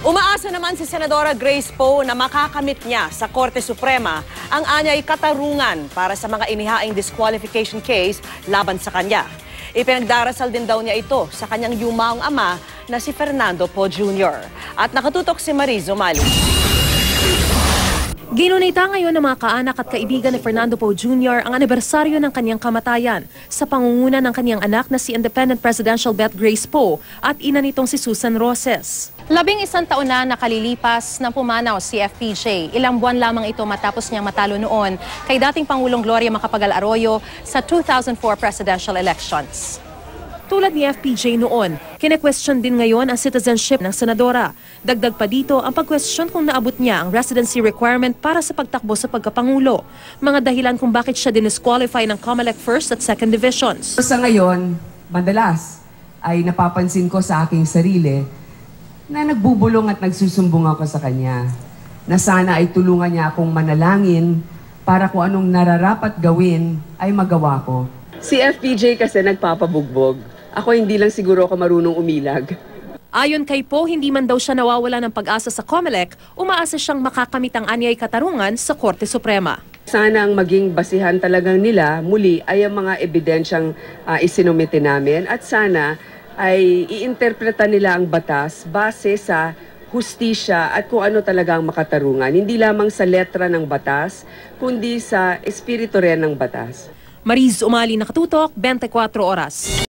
Umaasa naman si Senadora Grace Poe na makakamit niya sa Korte Suprema ang anyay katarungan para sa mga inihaing disqualification case laban sa kanya. Ipinagdarasal din daw niya ito sa kanyang yumaong ama na si Fernando Poe Jr. At nakatutok si Mariz Umali. Ginunita ngayon ng mga kaanak at kaibigan ni Fernando Poe Jr. ang anibersaryo ng kanyang kamatayan sa pangunguna ng kanyang anak na si Independent Presidential Bet Grace Poe at ina nitong si Susan Roses. 11 taon na nakalilipas na pumanaw si FPJ. Ilang buwan lamang ito matapos niyang matalo noon kay dating Pangulong Gloria Macapagal Arroyo sa 2004 presidential elections. Tulad ni FPJ noon, kine-question din ngayon ang citizenship ng senadora. Dagdag pa dito ang pag-question kung naabot niya ang residency requirement para sa pagtakbo sa pagkapangulo. Mga dahilan kung bakit siya dinisqualify ng COMELEC First at Second Divisions. Sa ngayon, madalas ay napapansin ko sa aking sarili na nagbubulong at nagsusumbong ako sa kanya. Na sana ay tulungan niya akong manalangin para kung anong nararapat gawin ay magawa ko. Si FPJ kasi nagpapabugbog. Ako hindi lang siguro ako marunong umilag. Ayon kay Poe, hindi man daw siya nawawala ng pag-asa sa COMELEC, umaasa siyang makakamit ang anyay katarungan sa Korte Suprema. Sana ang maging basihan talagang nila muli ay ang mga ebidensyang isinumite namin at sana ay iinterpreta nila ang batas base sa hustisya at kung ano talaga ang makatarungan. Hindi lamang sa letra ng batas, kundi sa espiritu rin ng batas. Mariz Umali, nakatutok, 24 oras.